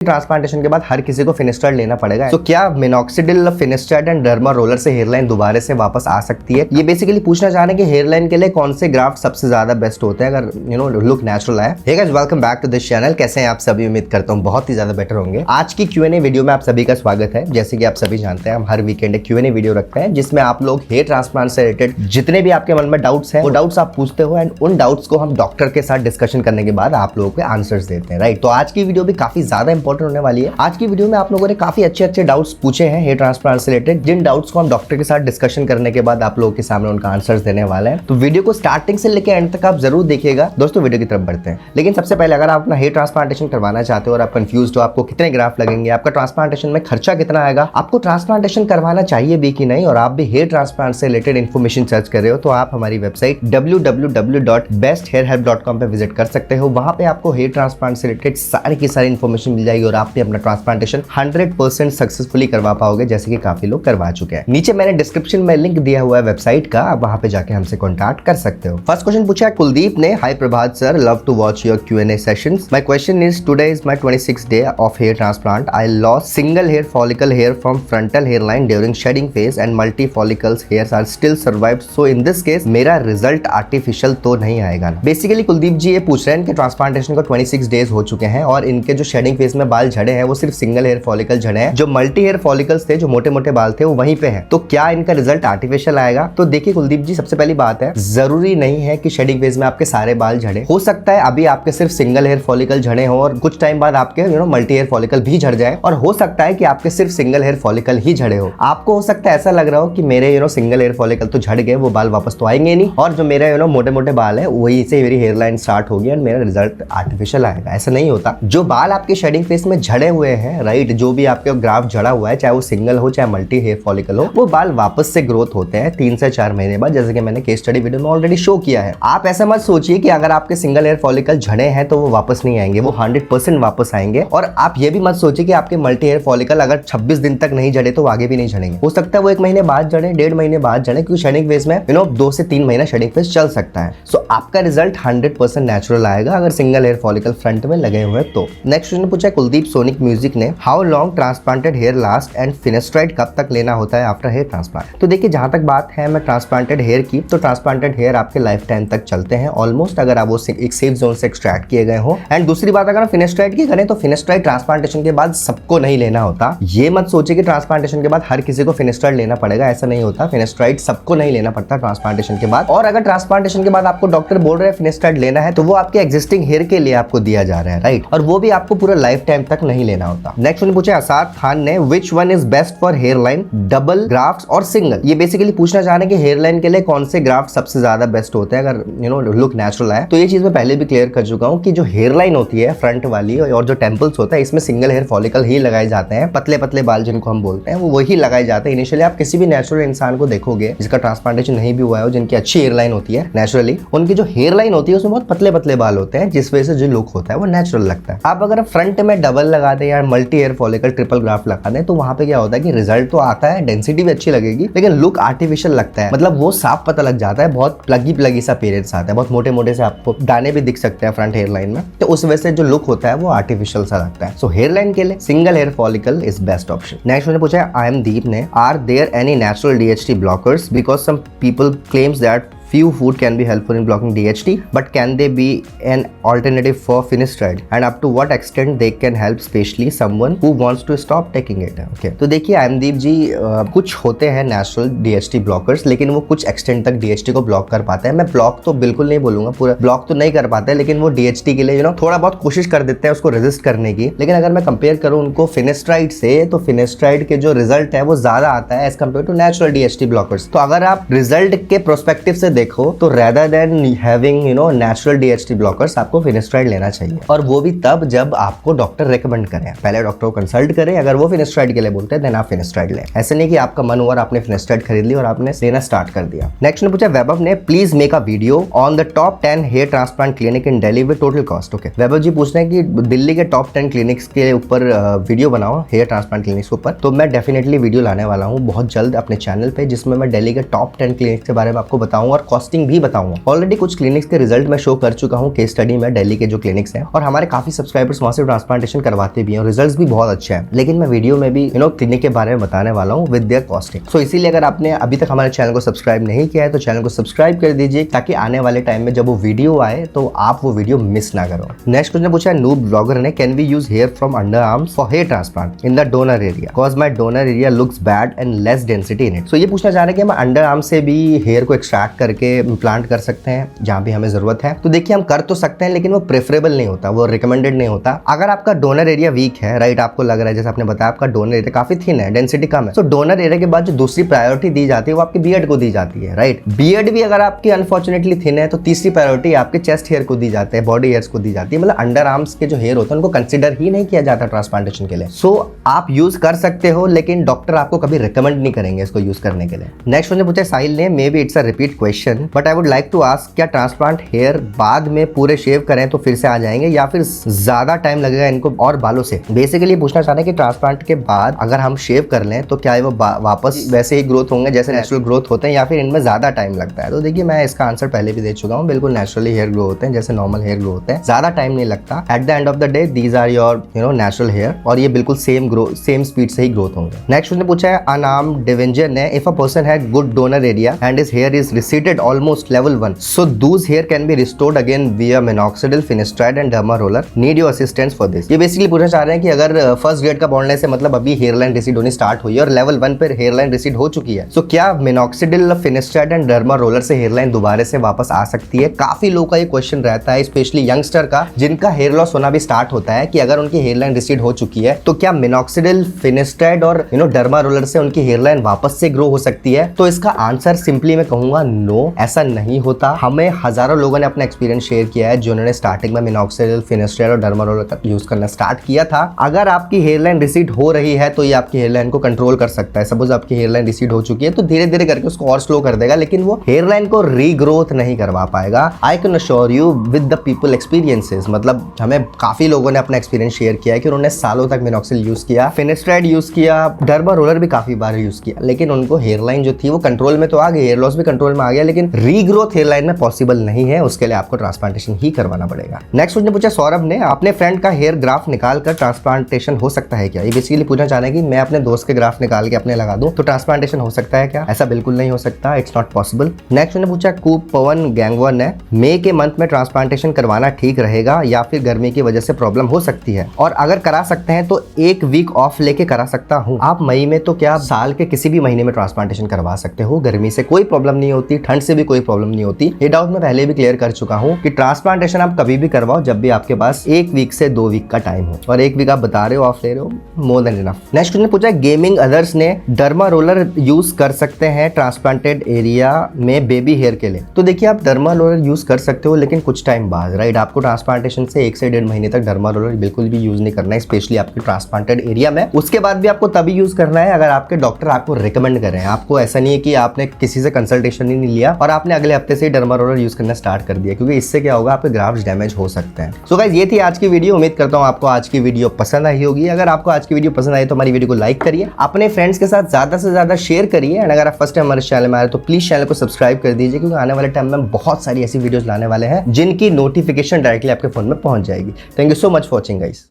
Transplantation के बाद हर किसी को फिनिस्टाइड लेना पड़ेगा। तो क्या मिनॉक्सिडिल, फिनिस्टाइड एंड डर्मा रोलर से हेयरलाइन दोबारा से वापस आ सकती है? ये बेसिकली पूछना चाह रहे हैं कि हेयरलाइन के लिए कौन से ग्राफ्ट सबसे ज्यादा बेस्ट होते हैं अगर लुक नेचुरल है। Hey guys, welcome back to this channel. कैसे हैं आप सभी? उम्मीद करता हूँ बहुत ही ज्यादा बेटर होंगे। आज की Q&A वीडियो में आप सभी का स्वागत है। जैसे कि आप सभी जानते हैं, हम हर वीकेंड एक Q&A वीडियो रखते हैं जिसमें आप लोग हेयर ट्रांसप्लांट से रिलेटेड जितने भी आपके मन में डाउट्स हैं वो डाउट्स आप पूछते हो एंड उन डाउट्स को हम डॉक्टर के साथ डिस्कशन करने के बाद आप लोगों को आंसर्स देते हैं, राइट। तो आज की वीडियो भी काफी ज्यादा इंपॉर्टेंट होने वाली है। आज की वीडियो में आप लोगों ने काफी अच्छे डाउट्स पूछे हैं हेयर ट्रांसप्लांट से रिलेटेड, जिन डाउट्स को हम डॉक्टर के साथ डिस्कशन करने के बाद आप लोगों के सामने उनका आंसर्स देने वाले हैं। तो वीडियो को स्टार्टिंग से लेकर एंड तक आप जरूर देखिएगा। दोस्तों, वीडियो की तरफ बढ़ते हैं। लेकिन सबसे पहले, अगर आप अपना हेयर ट्रांसप्लांटेशन करवाना चाहते हो और आप कंफ्यूज्ड हो, आपको कितने ग्राफ्ट लगेंगे, आपका ट्रांसप्लांटेशन में खर्चा कितना आएगा, आपको ट्रांसप्लांटेशन करवाना चाहिए भी कि नहीं, और आप भी हेयर ट्रांसप्लांट से रिलेटेड इन्फॉर्मेशन सर्च कर रहे हो, तो आप हमारी वेबसाइट www.besthairhelp.com पे विजिट कर सकते हो। वहां पे आपको हेयर ट्रांसप्लांट से रिलेटेड सारी की सारी इन्फॉर्मेशन मिल जाएगी और आप भी अपना ट्रांसप्लांटेशन 100% सक्सेसफुली करवा पाओगे, जैसे कि काफी लोग करवा चुके हैं। नीचे मैंने डिस्क्रिप्शन में लिंक दिया हुआ है वेबसाइट का, आप वहां पे जाके हमसे कॉन्टैक्ट कर सकते हो। फर्स्ट क्वेश्चन पूछा है कुलदीप ने। Hi Prabhat sir, love to watch your Q&A sessions. My question is, today is my 26th day of hair transplant. I lost single hair follicle hair from frontal hairline during shedding phase and multi follicles hairs are still survived, so in this case मेरा result artificial तो नहीं आएगा ना। Basically Kuldeep जी ये पूछ रहे हैं कि ट्रांसप्लांटेशन को 26 डेज हो चुके हैं और इनके जो शेडिंग फेज में बाल झड़े हैं वो सिर्फ सिंगल हेयर फॉलिकल झड़े हैं, जो मल्टी हेयर फॉलिकल्स थे, जो मोटे मोटे बाल थे, वो वहीं पे हैं। तो क्या इनका रिजल्ट आर्टिफिशियल आएगा? तो देखिए कुलदीप जी, सबसे पहली बात है, जरूरी नहीं है कि शेडिंग फेज में आपके सारे बाल झड़े। हो सकता है अभी आपके सिर्फ सिंगल हेयर फॉलिकल झड़े हो और कुछ टाइम बाद आपके मल्टी हेयर फॉलिकल भी झड़ जाए, और हो सकता है कि आपके सिर्फ सिंगल हेयर फॉलिकल ही झड़े हो। आपको हो सकता है ऐसा लग रहा हो कि मेरे सिंगल हेयर फॉलिकल तो झड़ गए, वो बाल वापस तो आएंगे नहीं, और जो मेरे मोटे मोटे बाल है वही से मेरी हेयर लाइन स्टार्ट होगी एंड मेरा रिजल्ट आर्टिफिशियल आएगा। ऐसा नहीं होता। जो बाल आपके शेडिंग फेस में झड़े हुए हैं, राइट, जो भी आपके ग्राफ झड़ा हुआ है, चाहे वो सिंगल हो चाहे मल्टी हेयर फॉलिकल हो, वो बाल वापस से ग्रोथ होते हैं 3 से 4 महीने बाद, जैसे कि मैंने केस स्टडी वीडियो में ऑलरेडी शो किया है। आप ऐसा मत सोचिए कि अगर आपके सिंगल हेयर फॉलिकल झड़े हैं तो वो वापस नहीं आएंगे, वो 100% वापस आएंगे। और आप ये भी मत सोचिए कि आपके मल्टी हेयर फॉलिकल अगर 26 दिन तक नहीं झड़े तो आगे भी नहीं झड़ेंगे। हो सकता है वो 1 महीने बाद झड़े, 1.5 महीने बाद झड़े, क्योंकि शेडिंग फेज में 2 से 3 महीना शेडिंग फेज चल सकता है। सो आपका रिजल्ट 100% नेचुरल आएगा अगर सिंगल हेयर फॉलिकल फ्रंट में लगे हुए तो। नेक्स्ट क्वेश्चन पूछा कुलदीप सोनिक म्यूजिक ने। How long transplanted hair last and finasteride कब तक लेना होता है आफ्टर हेयर ट्रांसप्लांट? तो देखिए, जहां तक बात है मैं ट्रांसप्लांटेड हेयर की, तो ट्रांसप्लांटेड हेयर आपके लाइफ टाइम तक चलते हैं ऑलमोस्ट, अगर आप वो एक सेफ जोन से एक्सट्रैक्ट किए गए हो। एंड दूसरी बात, अगर फिनेस्ट्राइड की करें तो फिनेस्ट्राइड ट्रांसप्लांटेशन के बाद सबको नहीं लेना होता। ये मत सोचिए कि ट्रांसप्लांटेशन के बाद हर किसी को फिनेस्ट्राइड लेना पड़ेगा, ऐसा नहीं होता। फिनेस्ट्राइड सबको नहीं लेना पड़ता ट्रांसप्लांटेशन के बाद। और अगर ट्रांसप्लांटेशन के बाद आपको डॉक्टर बोल रहे हैं फिनेस्ट्राइड लेना है, तो वो आपके एग्जिस्टिंग हेयर के लिए आपको दिया जा रहा है, राइट, और वो भी आपको पूरा लाइफ टाइम तक नहीं लेना होता। नेक्स्ट उन्होंने पूछा असाद खान ने, which one is best for hair line, double graft और सिंगल? ये बेसिकली पूछना चाह रहे हैं कि हेयर लाइन के लिए कौन से ग्राफ्ट सबसे ज्यादा बेस्ट होते हैं अगर लुक नेचुरल है। तो ये चीज मैं पहले भी क्लियर कर चुका हूँ कि जो हेयर लाइन होती है फ्रंट वाली और जो टेम्पल्स होता है, इसमें सिंगल हेयर फॉलिकल ही लगाए जाते हैं। पतले पतले बाल जिनको हम बोलते हैं वो वही लगाए जाते हैं इनिशियली। आप किसी भी नेचुरल इंसान को देखोगे जिसका ट्रांसप्लांटेशन नहीं भी हुआ है, जिनकी अच्छी हेयर लाइन होती है नेचुरली, उनकी जो हेयर लाइन होती है उसमें बहुत पतले पतले बाल होते हैं, जिस वजह से जो लुक होता है वो नेचुरल लगता है। आप अगर फ्रंट में डबल लगा दें या multi hair follicle triple graft लगा दें, तो वहां पे क्या होता है कि रिजल्ट तो आता है, डेंसिटी भी अच्छी लगेगी, लेकिन लुक आर्टिफिशियल लगता है। मतलब वो साफ पता लग जाता है, बहुत प्लगी सा अपीयरेंस आता है, बहुत मोटे मोटे से आपको दाने भी दिख सकते हैं फ्रंट हेयर लाइन में, तो उस वजह से जो लुक होता है वो आर्टिफिशियल सा लगता है। सो हेयर लाइन के लिए single hair follicle is best option. Next मैंने पूछा आई एम दीप ने, are there any natural DHT blockers because some people claims that few food can be helpful in blocking DHT, but can they be an alternative for finasteride and up to what extent they can help, especially someone who wants to stop taking it? Okay, तो देखिए आयमदीप जी, कुछ होते हैं natural DHT blockers, लेकिन वो कुछ extent तक DHT को ब्लॉक कर पाते हैं। मैं ब्लॉक तो बिल्कुल नहीं बोलूंगा, पूरा ब्लॉक तो नहीं कर पाते, लेकिन वो DHT के लिए थोड़ा बहुत कोशिश कर देते हैं उसको रेजिस्ट करने की। लेकिन अगर मैं कंपेयर करूं उनको फिनेस्ट्राइड से, तो फिनेस्ट्राइड के जो रिजल्ट है वो ज्यादा आता है as compare to natural DHT blockers. तो अगर आप रिजल्ट के प्रोस्पेक्टिव से देखो तो rather than having natural DHT blockers, आपको फिनेस्ट्राइड लेना चाहिए, और वो भी तब जब आपको डॉक्टर रेकमेंड करें। पहले डॉक्टर को कंसल्ट करें, अगर वो फिनेस्ट्राइड के लिए बोलते हैं देन आप फिनेस्ट्राइड लें। ऐसे नहीं कि आपका मन हुआ आपने फिनेस्ट्राइड खरीद ली और आपने लेना स्टार्ट कर दिया। नेक्स्ट ने पूछा वैभव ने, please make a video on the top 10 hair transplant clinic in Delhi with total cost. Okay, Vaibhav ji पूछ रहे हैं कि दिल्ली के टॉप 10 क्लिनिक्स के ऊपर वीडियो बनाओ, हेयर ट्रांसप्लांट क्लिनिक्स के ऊपर। तो मैं डेफिनेटली वीडियो लाने वाला हूँ बहुत जल्द अपने चैनल पे, जिसमें मैं दिल्ली के टॉप 10 क्लिनिक्स के बारे में आपको बताऊंगा और कॉस्टिंग भी बताऊंगा। ऑलरेडी कुछ क्लिनिक्स के रिजल्ट मैं शो कर चुका हूँ केस स्टडी में, दिल्ली के जो क्लिनिक्स हैं, और हमारे काफी सब्सक्राइबर्स वहां से ट्रांसप्लांटेशन करवाते भी हैं और रिजल्ट्स भी बहुत अच्छे हैं। लेकिन मैं वीडियो में भी क्लिनिक के बारे में बताने वाला हूँ विद देयर कॉस्टिंग। सो इसीलिए अगर आपने अभी तक हमारे चैनल को सब्सक्राइब नहीं किया है तो चैनल को सब्सक्राइब कर दीजिए, ताकि आने वाले टाइम में जब वो वीडियो आए तो आप वो वीडियो मिस ना करो। नेक्स्ट क्वेश्चन पूछा है नूब ब्लॉगर ने, can we use hair from under arms for hair transplant in the donor area cause my donor area looks bad and less density in it. So ये पूछना चाह रहे हैं कि हम अंडर आर्म से भी हेयर को एक्सट्रैक्ट करके इम्प्लांट कर सकते हैं जहां भी हमें जरूरत है। तो देखिए हम कर तो सकते हैं, लेकिन वो प्रेफरेबल नहीं होता, वो रिकमेंडेड नहीं होता। अगर आपका डोनर एरिया वीक है, राइट, आपको लग रहा है जैसे आपने बताया आपका डोनर एरिया काफी थिन है, डेंसिटी कम है, तो डोनर एरिया के बाद जो दूसरी प्रायोरिटी दी जाती है वो आपके बियर्ड को दी जाती है, राइट। बियर्ड भी अगर आपकी अनफॉर्चुनेटली थिन है तो तीसरी प्रायोरिटी आपके चेस्ट हेयर को दी जाती है, बॉडी हेयर्स को दी जाती है। मतलब अंडर आर्म्स के जो हेयर होते हैं उनको कंसिडर ही नहीं किया जाता ट्रांसप्लांटेशन के लिए। सो आप यूज कर सकते हो, लेकिन डॉक्टर आपको कभी रिकमेंड नहीं करेंगे इसको यूज करने के लिए। नेक्स्ट क्वेश्चन पूछा साहिल ने, maybe it's a repeat question but I would like to ask, क्या ट्रांसप्लांट हेयर बाद में पूरे शेव करें तो फिर से आ जाएंगे या फिर ज्यादा टाइम लगेगा इनको और बालों से? बेसिकली पूछना चाह रहे हैं कि ट्रांसप्लांट के बाद अगर हम शेव कर लें तो क्या वो वापस वैसे ही ग्रोथ होंगे जैसे नेचुरल ग्रोथ होते हैं, या फिर इनमें ज्यादा टाइम लगता है? तो देखिए मैं इसका आंसर पहले भी दे चुका हूँ, बिल्कुल नेचुरली हेयर ग्रो होते हैं जैसे नॉर्मल हेयर ग्रो होते हैं, ज्यादा टाइम नहीं लगता। At the end of the day these are your natural hair और ये बिल्कुल सेम स्पीड से ही ग्रोथ होंगे। नेक्स्ट उसने पूछा है अनाम डिवेंजर ने, if a person had good donor area and his hair is receded almost level 1 so those hair can be restored again via minoxidil, finasteride and derma roller, need your assistance for this. ये basically पूछना चाह रहे हैं कि अगर first grade का बॉन्डने से मतलब अभी हेयरलाइन रिसीड होनी स्टार्ट हुई है और लेवल 1 पर हेयरलाइन रिसीड हो चुकी है, तो क्या minoxidil, finasteride and derma roller से हेयरलाइन दोबारा से वापस आ सकती है? काफी लोगों का ये क्वेश्चन रहता है, स्पेशली यंगस्टर का जिनका हेयर लॉस होना भी स्टार्ट होता है, कि अगर उनकी हेयरलाइन रिसीड हो चुकी है तो क्या मिनॉक्सिडिल, फिनेस्ट्राइड और डर्मा रोलर से उनकी हेयरलाइन वापस से ग्रो हो सकती है? तो इसका आंसर सिंपली मैं कहूंगा नो, ऐसा नहीं होता। हमें हजारों लोगों ने अपना एक्सपीरियंस शेयर किया है जिन्होंने स्टार्टिंग में मिनॉक्सिडिल, फिनेस्ट्राइड और डर्मा रोलर का यूज करना स्टार्ट किया था। अगर आपकी हेयरलाइन रिसीड हो रही है तो ये आपकी हेयरलाइन को कंट्रोल कर सकता है। सपोज आपकी हेयरलाइन रिसीड हो चुकी है तो धीरे धीरे करके उसको और स्लो कर देगा, लेकिन वो हेयरलाइन को रीग्रोथ नहीं करवा पाएगा। I can assure you with the people experiences, मतलब हमें काफी लोगों ने अपना एक्सपीरियंस शेयर किया है कि उन्होंने सालों तक मिनॉक्सिडिल यूज किया, फिनेस्ट्राइड यूज किया, डर्मा रोलर भी काफी बार यूज किया, लेकिन उनको हेयरलाइन जो थी वो कंट्रोल में तो आ गई, हेयर लॉस भी कंट्रोल में आ गया, लेकिन रीग्रोथ हेयरलाइन में पॉसिबल नहीं है। उसके लिए आपको ट्रांसप्लांटेशन ही करवाना पड़ेगा। नेक्स्ट उसने पूछा सौरभ ने, अपने फ्रेंड का हेयर ग्राफ निकाल कर ट्रांसप्लांटेशन हो सकता है क्या? ये बेसिकली पूछना चाह रहे हैं कि मैं अपने दोस्त के ग्राफ निकाल के अपने लगा दूं तो ट्रांसप्लांटेशन हो सकता है क्या? ऐसा बिल्कुल नहीं हो सकता, इट्स नॉट पॉसिबल। नेक्स्ट उसने पूछा कूप पवन गैंगवर ने, मई के मंथ में ट्रांसप्लांटेशन करवाना ठीक रहेगा या फिर गर्मी की वजह से प्रॉब्लम हो सकती है, और अगर करा सकते हैं तो एक वीक ऑफ लेके करा सकता हूँ। आप मई में तो क्या साल के किसी भी महीने में ट्रांसप्लांटेशन करवा सकते हो, गर्मी से कोई प्रॉब्लम नहीं होती, ठंड से भी कोई प्रॉब्लम नहीं होती। ये डाउट मैं पहले भी क्लियर कर चुका हूँ कि ट्रांसप्लांटेशन आप कभी भी करवाओ जब भी आपके पास 1 वीक से 2 वीक का टाइम हो, और 1 वीक आप बता रहे हो ऑफ ले रहे हो, मोर देन इनफ। नेक्स्ट ने पूछा गेमिंग अदर्स ने, डर्मा रोलर यूज कर सकते हैं ट्रांसप्लांटेड एरिया में बेबी हेयर के लिए? तो देखिए आप डर्मा रोलर यूज कर सकते हो, लेकिन कुछ टाइम बाद, राइट। आपको ट्रांसप्लांटेशन से 1 से 1.5 महीने तक डर्मा रोलर बिल्कुल भी यूज नहीं करना है, स्पेशली आपके ट्रांसप्लांटेड एरिया में। उसके बाद भी आपको तभी यूज करना है अगर आपके डॉक्टर आपको रिकमेंड करें। आपको ऐसा नहीं है कि आपने किसी से कंसल्टेशन ही नहीं लिया और आपने अगले हफ्ते से डर्मा रोलर यूज करना स्टार्ट कर दिया, क्योंकि इससे क्या होगा, आपके ग्राफ्स डैमेज हो सकते हैं। सो गाइस ये थी आज की वीडियो। उम्मीद करता हूँ आपको आज की वीडियो पसंद आई होगी। अगर आपको आज की वीडियो पसंद आई तो हमारी वीडियो को लाइक करिए, अपने फ्रेंड्स के साथ ज्यादा से ज्यादा शेयर करिए, एंड अगर आप फर्स्ट टाइम हमारे चैनल में आ रहे तो प्लीज चैनल को सब्सक्राइब कर दीजिए, क्योंकि आने वाले टाइम में बहुत सारी ऐसी वीडियोस लाने वाले हैं जिनकी नोटिफिकेशन डायरेक्टली आपके फोन में पहुंच जाएगी। Thank you so much for watching guys.